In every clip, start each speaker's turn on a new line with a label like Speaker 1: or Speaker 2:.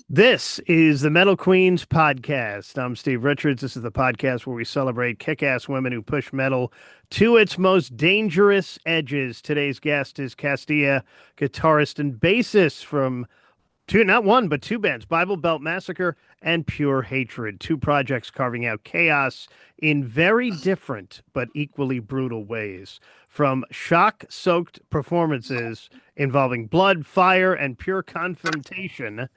Speaker 1: This is the Metal Queens podcast. I'm Steve Richards. This is the podcast where we celebrate kick-ass women who push metal to its most dangerous edges. Today's guest is Kasdeya, guitarist and bassist from not one, but two bands, Bible Belt Massacre and Pure Hatred, two projects carving out chaos in very different but equally brutal ways. From shock-soaked performances involving blood, fire, and pure confrontation,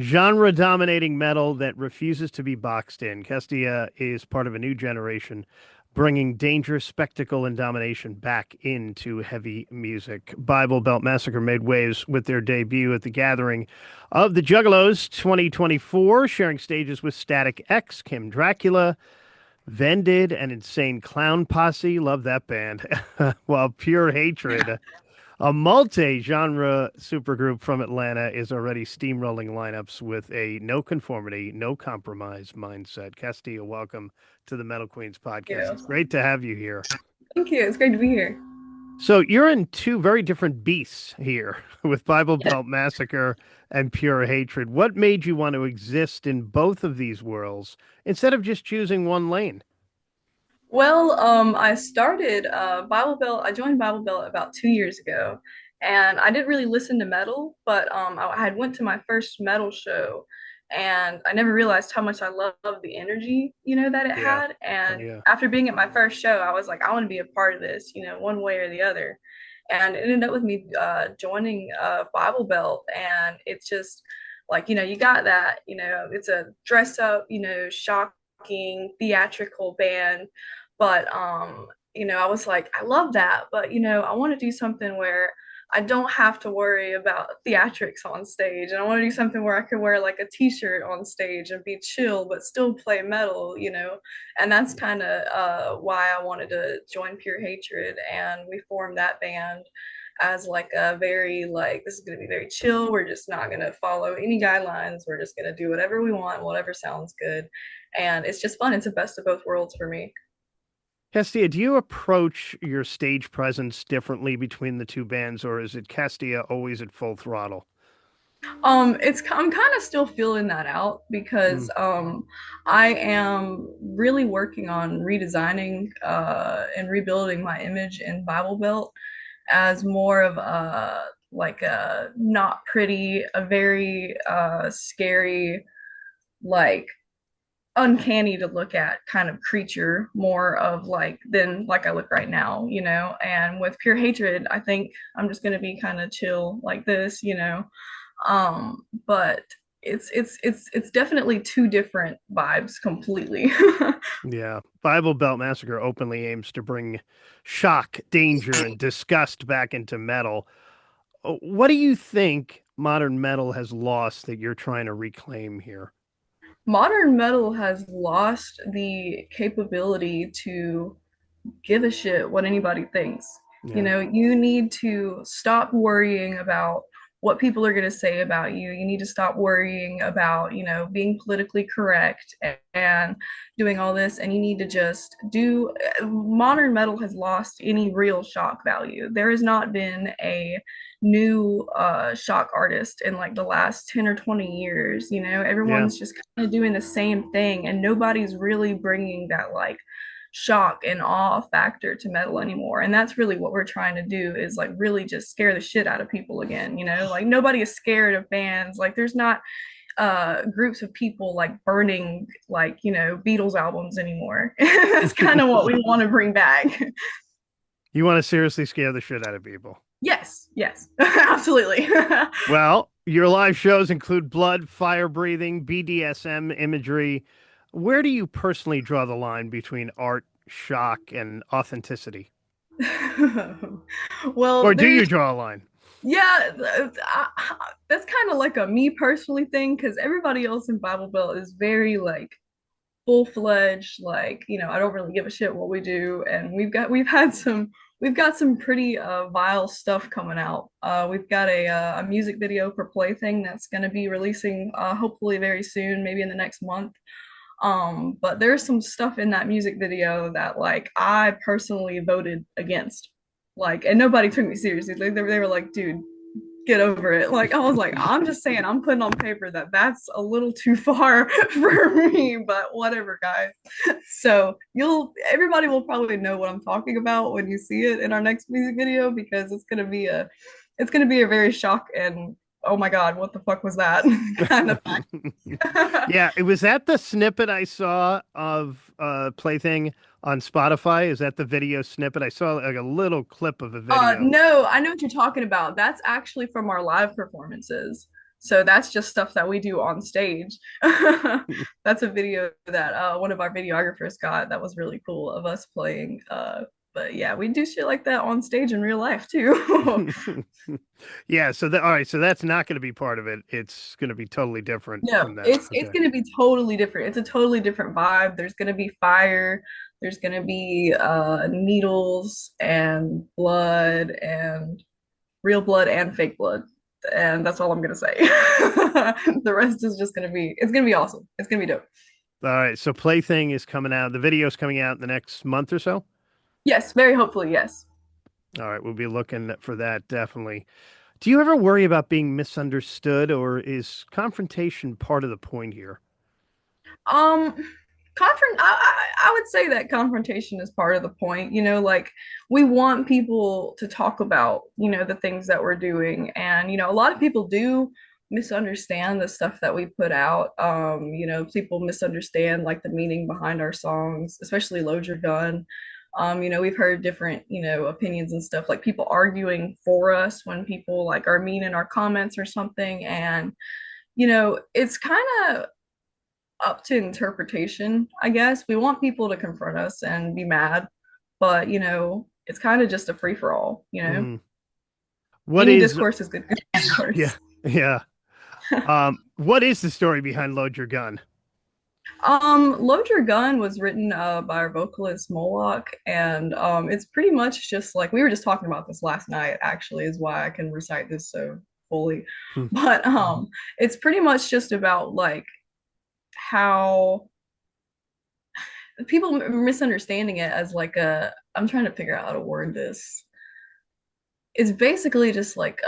Speaker 1: genre dominating metal that refuses to be boxed in. Kestia is part of a new generation, bringing danger, spectacle, and domination back into heavy music. Bible Belt Massacre made waves with their debut at the Gathering of the Juggalos 2024, sharing stages with Static X, Kim Dracula, Vended, and Insane Clown Posse. Love that band. While Pure Hatred, a multi-genre supergroup from Atlanta, is already steamrolling lineups with a no conformity, no compromise mindset. Castillo, welcome to the Metal Queens podcast.
Speaker 2: You.
Speaker 1: It's great to have you here.
Speaker 2: Thank you. It's great to be here.
Speaker 1: So you're in two very different beasts here with Bible
Speaker 2: Yeah.
Speaker 1: Belt Massacre and Pure Hatred. What made you want to exist in both of these worlds instead of just choosing one lane?
Speaker 2: Well, I started Bible Belt. I joined Bible Belt about 2 years ago, and I didn't really listen to metal, but I had went to my first metal show, and I never realized how much I loved the energy, that it
Speaker 1: Yeah.
Speaker 2: had.
Speaker 1: Oh,
Speaker 2: And
Speaker 1: yeah.
Speaker 2: after being at my first show, I was like, I want to be a part of this, one way or the other. And it ended up with me joining Bible Belt, and it's just like, you got that, it's a dress up, shocking theatrical band, but I was like, I love that, but I want to do something where I don't have to worry about theatrics on stage. And I want to do something where I could wear like a t-shirt on stage and be chill but still play metal. And that's kind of why I wanted to join Pure Hatred, and we formed that band as like a very like, this is going to be very chill. We're just not going to follow any guidelines. We're just going to do whatever we want, whatever sounds good. And it's just fun. It's the best of both worlds for me.
Speaker 1: Castia, do you approach your stage presence differently between the two bands, or is it Castia always at full throttle?
Speaker 2: I'm kind of still feeling that out because
Speaker 1: Mm,
Speaker 2: I am really working on redesigning and rebuilding my image in Bible Belt as more of a like a not pretty, a very scary, like uncanny to look at kind of creature, more of like than like I look right now. And with Pure Hatred, I think I'm just gonna be kind of chill like this. But it's definitely two different vibes completely.
Speaker 1: yeah. Bible Belt Massacre openly aims to bring shock, danger, and disgust back into metal. What do you think modern metal has lost that you're trying to reclaim here?
Speaker 2: Modern metal has lost the capability to give a shit what anybody thinks.
Speaker 1: Yeah.
Speaker 2: You need to stop worrying about what people are going to say about you. You need to stop worrying about, being politically correct and doing all this. And you need to just do. Modern metal has lost any real shock value. There has not been a new shock artist in like the last 10 or 20 years.
Speaker 1: Yeah.
Speaker 2: Everyone's just kind of doing the same thing, and nobody's really bringing that like shock and awe factor to metal anymore. And that's really what we're trying to do, is like really just scare the shit out of people again. Like nobody is scared of bands. Like there's not groups of people like burning like Beatles albums anymore. That's kind of what we want to bring back.
Speaker 1: You want to seriously scare the shit out of people.
Speaker 2: Yes, absolutely.
Speaker 1: Well, your live shows include blood, fire breathing, BDSM imagery. Where do you personally draw the line between art, shock, and authenticity?
Speaker 2: Well,
Speaker 1: Or do
Speaker 2: there's
Speaker 1: you draw a line?
Speaker 2: yeah, that's kind of like a me personally thing, because everybody else in Bible Belt is very like full-fledged, like I don't really give a shit what we do. And we've got some pretty vile stuff coming out. We've got a music video for Plaything that's going to be releasing hopefully very soon, maybe in the next month. But there's some stuff in that music video that like I personally voted against, like, and nobody took me seriously. Like they were like, dude, get over it. Like I was like, I'm just saying, I'm putting on paper that that's a little too far for me, but whatever, guys. So everybody will probably know what I'm talking about when you see it in our next music video because it's gonna be a very shock and oh my god, what the fuck was that kind of fact.
Speaker 1: Yeah, it was that the snippet I saw of Plaything on Spotify. Is that the video snippet? I saw like a little clip of a video.
Speaker 2: No, I know what you're talking about. That's actually from our live performances. So that's just stuff that we do on stage. That's a video that one of our videographers got that was really cool of us playing. But yeah, we do shit like that on stage in real life too.
Speaker 1: Yeah, so that all right, so that's not going to be part of it. It's going to be totally different
Speaker 2: No,
Speaker 1: from that.
Speaker 2: it's
Speaker 1: Okay.
Speaker 2: gonna be totally different. It's a totally different vibe. There's gonna be fire. There's gonna be needles and blood and real blood and fake blood. And that's all I'm gonna say. The rest is just gonna be it's gonna be awesome. It's gonna be dope.
Speaker 1: All right, so Plaything is coming out. The video's coming out in the next month or so.
Speaker 2: Yes, very hopefully, yes.
Speaker 1: All right, we'll be looking for that definitely. Do you ever worry about being misunderstood, or is confrontation part of the point here?
Speaker 2: Um, I would say that confrontation is part of the point. Like we want people to talk about, the things that we're doing. And, a lot of people do misunderstand the stuff that we put out. People misunderstand like the meaning behind our songs, especially Load Your Gun. We've heard different, opinions and stuff, like people arguing for us when people like are mean in our comments or something. And, it's kind of up to interpretation, I guess. We want people to confront us and be mad, but it's kind of just a free for all.
Speaker 1: Mm. What
Speaker 2: Any
Speaker 1: is,
Speaker 2: discourse is good
Speaker 1: yeah,
Speaker 2: discourse.
Speaker 1: yeah. What is the story behind Load Your Gun?
Speaker 2: Load Your Gun was written by our vocalist Moloch, and it's pretty much just like we were just talking about this last night, actually, is why I can recite this so fully.
Speaker 1: Hmm.
Speaker 2: But it's pretty much just about like how people misunderstanding it as like I'm trying to figure out how to word this. It's basically just like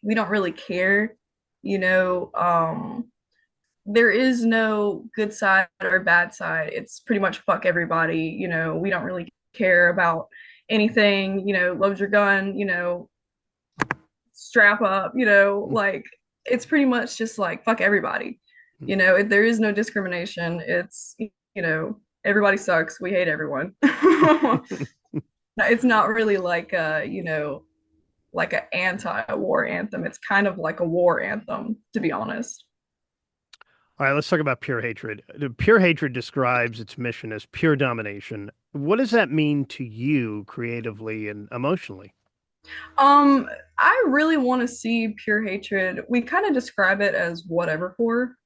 Speaker 2: we don't really care, you know, there is no good side or bad side. It's pretty much fuck everybody, we don't really care about anything, load your gun, strap up, like it's pretty much just like fuck everybody. There is no discrimination. It's everybody sucks. We hate everyone. It's not really like like an anti-war anthem. It's kind of like a war anthem, to be honest.
Speaker 1: All right, let's talk about pure hatred. The pure hatred describes its mission as pure domination. What does that mean to you creatively and emotionally?
Speaker 2: Um, I really want to see pure hatred. We kind of describe it as whatever for,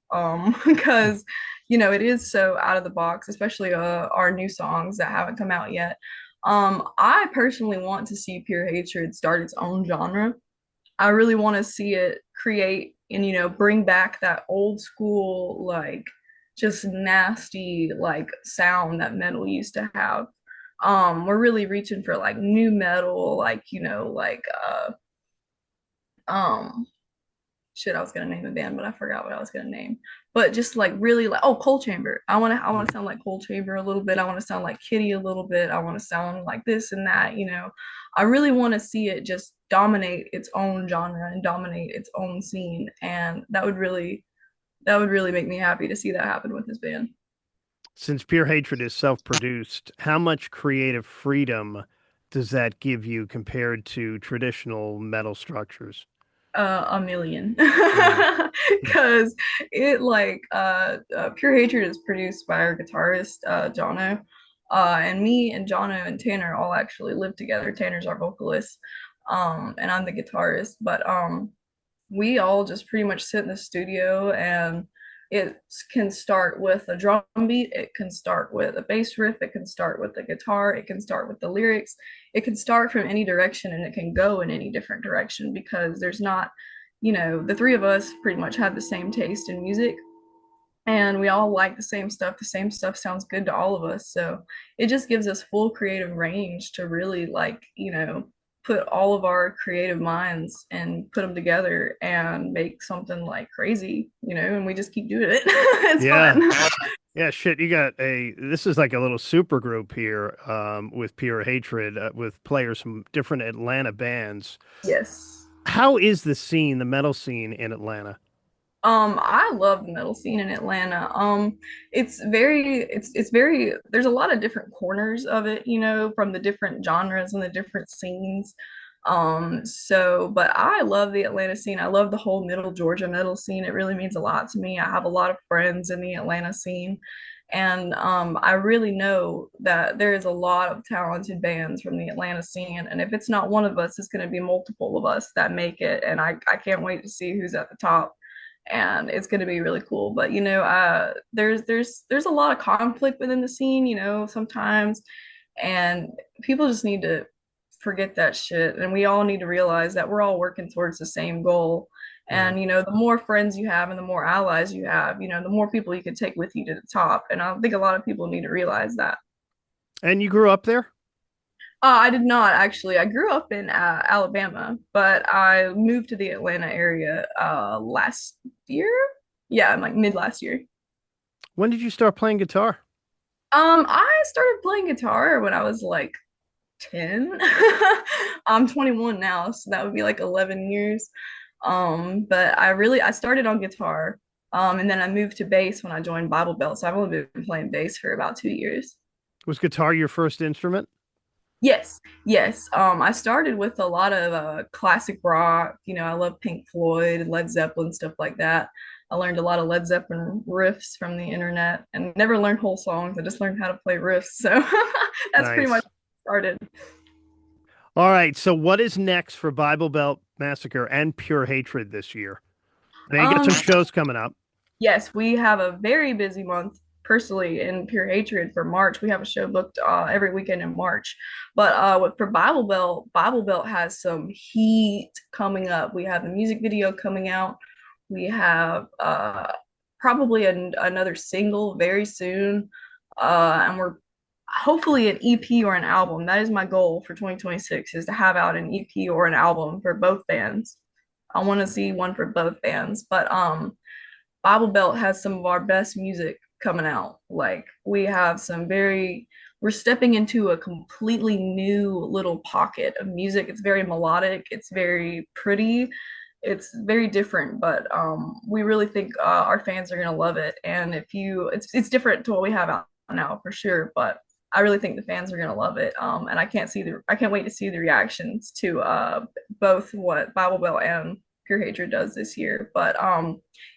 Speaker 2: because it is so out of the box, especially our new songs that haven't come out yet. I personally want to see pure hatred start its own genre. I really want to see it create and bring back that old school like just nasty like sound that metal used to have. We're really reaching for like new metal, like like um shit, I was gonna name a band, but I forgot what I was gonna name. But just like really like Coal Chamber. I wanna sound like Coal Chamber a little bit. I wanna sound like Kitty a little bit. I wanna sound like this and that. I really wanna see it just dominate its own genre and dominate its own scene. And that would really make me happy to see that happen with this band.
Speaker 1: Since pure hatred is self-produced, how much creative freedom does that give you compared to traditional metal structures?
Speaker 2: A million.
Speaker 1: Mm.
Speaker 2: Because it like Pure Hatred is produced by our guitarist Jono, and me and Jono and Tanner all actually live together. Tanner's our vocalist, and I'm the guitarist. But we all just pretty much sit in the studio, and it can start with a drum beat, it can start with a bass riff, it can start with the guitar, it can start with the lyrics, it can start from any direction and it can go in any different direction because there's not, the three of us pretty much have the same taste in music, and we all like the same stuff. The same stuff sounds good to all of us, so it just gives us full creative range to really like put all of our creative minds and put them together and make something like crazy, and we just keep doing it. It's
Speaker 1: Yeah.
Speaker 2: fun.
Speaker 1: Yeah, shit, you got this is like a little super group here with Pure Hatred with players from different Atlanta bands.
Speaker 2: Yes.
Speaker 1: How is the scene, the metal scene in Atlanta?
Speaker 2: I love the metal scene in Atlanta. It's very there's a lot of different corners of it, from the different genres and the different scenes. But I love the Atlanta scene. I love the whole Middle Georgia metal scene. It really means a lot to me. I have a lot of friends in the Atlanta scene. And I really know that there is a lot of talented bands from the Atlanta scene. And if it's not one of us, it's going to be multiple of us that make it. And I can't wait to see who's at the top, and it's going to be really cool. But there's a lot of conflict within the scene, sometimes, and people just need to forget that shit, and we all need to realize that we're all working towards the same goal.
Speaker 1: Yeah.
Speaker 2: And the more friends you have and the more allies you have, the more people you can take with you to the top. And I think a lot of people need to realize that.
Speaker 1: And you grew up there?
Speaker 2: I did not actually. I grew up in Alabama, but I moved to the Atlanta area last year. Yeah, like mid last year.
Speaker 1: When did you start playing guitar?
Speaker 2: I started playing guitar when I was like 10. I'm 21 now, so that would be like 11 years. But I started on guitar, and then I moved to bass when I joined Bible Belt. So I've only been playing bass for about 2 years.
Speaker 1: Was guitar your first instrument?
Speaker 2: Yes, yes. I started with a lot of classic rock. I love Pink Floyd, Led Zeppelin, stuff like that. I learned a lot of Led Zeppelin riffs from the internet and never learned whole songs. I just learned how to play riffs. So that's pretty much
Speaker 1: Nice.
Speaker 2: started.
Speaker 1: All right, so what is next for Bible Belt Massacre and Pure Hatred this year? Now you got
Speaker 2: Um,
Speaker 1: some shows coming up.
Speaker 2: yes, we have a very busy month personally in Pure Hatred for March. We have a show booked every weekend in March. But for Bible Belt has some heat coming up. We have the music video coming out. We have probably another single very soon. And we're hopefully an EP or an album. That is my goal for 2026 is to have out an EP or an album for both bands. I want to see one for both bands. But Bible Belt has some of our best music coming out. Like we're stepping into a completely new little pocket of music. It's very melodic, it's very pretty, it's very different, but we really think our fans are gonna love it. And it's different to what we have out now for sure, but I really think the fans are gonna love it. And I can't wait to see the reactions to both what Bible Belt and Pure Hatred does this year. But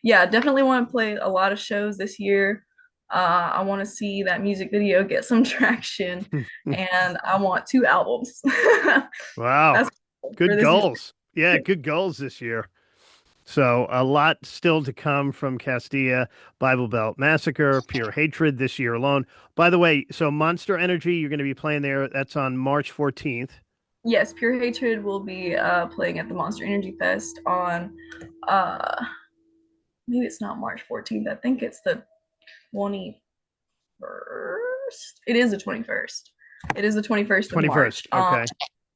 Speaker 2: yeah, definitely want to play a lot of shows this year. I want to see that music video get some traction, and I want two albums.
Speaker 1: Wow.
Speaker 2: That's for
Speaker 1: Good
Speaker 2: this year.
Speaker 1: goals. Yeah, good goals this year. So a lot still to come from Kasdeya, Bible Belt Massacre, Pure Hatred this year alone. By the way, so Monster Energy, you're going to be playing there. That's on March 14th.
Speaker 2: Yes, Pure Hatred will be playing at the Monster Energy Fest on uh maybe it's not March 14th. I think it's the 21st. It is the 21st. It is the 21st of
Speaker 1: 21st.
Speaker 2: March.
Speaker 1: Okay.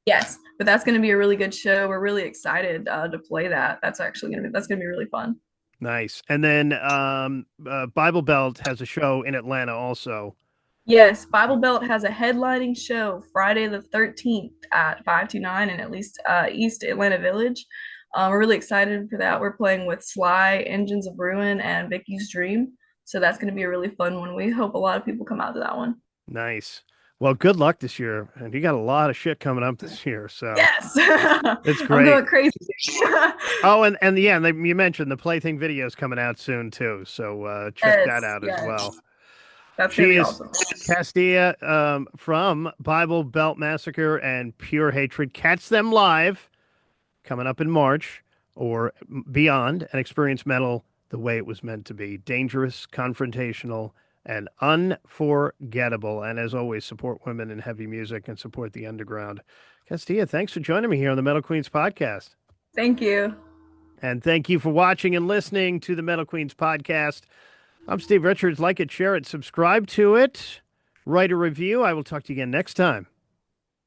Speaker 2: Yes, but that's going to be a really good show. We're really excited to play that. That's going to be really fun.
Speaker 1: Nice. And then Bible Belt has a show in Atlanta also.
Speaker 2: Yes, Bible Belt has a headlining show Friday the 13th at 529 and at least East Atlanta Village. We're really excited for that. We're playing with Sly, Engines of Ruin, and Vicky's Dream. So that's going to be a really fun one. We hope a lot of people come out to that one.
Speaker 1: Nice. Well, good luck this year. And you got a lot of shit coming up this year. So
Speaker 2: Yes,
Speaker 1: it's
Speaker 2: I'm
Speaker 1: great.
Speaker 2: going crazy.
Speaker 1: Oh, and yeah, you mentioned the Plaything video is coming out soon too. So check that
Speaker 2: Yes,
Speaker 1: out as well.
Speaker 2: yes, that's going to
Speaker 1: She
Speaker 2: be
Speaker 1: is
Speaker 2: awesome.
Speaker 1: Castia from Bible Belt Massacre and Pure Hatred. Catch them live coming up in March or beyond and experience metal the way it was meant to be. Dangerous, confrontational, and unforgettable. And as always, support women in heavy music and support the underground. Castia, thanks for joining me here on the Metal Queens podcast.
Speaker 2: Thank you.
Speaker 1: And thank you for watching and listening to the Metal Queens podcast. I'm Steve Richards. Like it, share it, subscribe to it, write a review. I will talk to you again next time.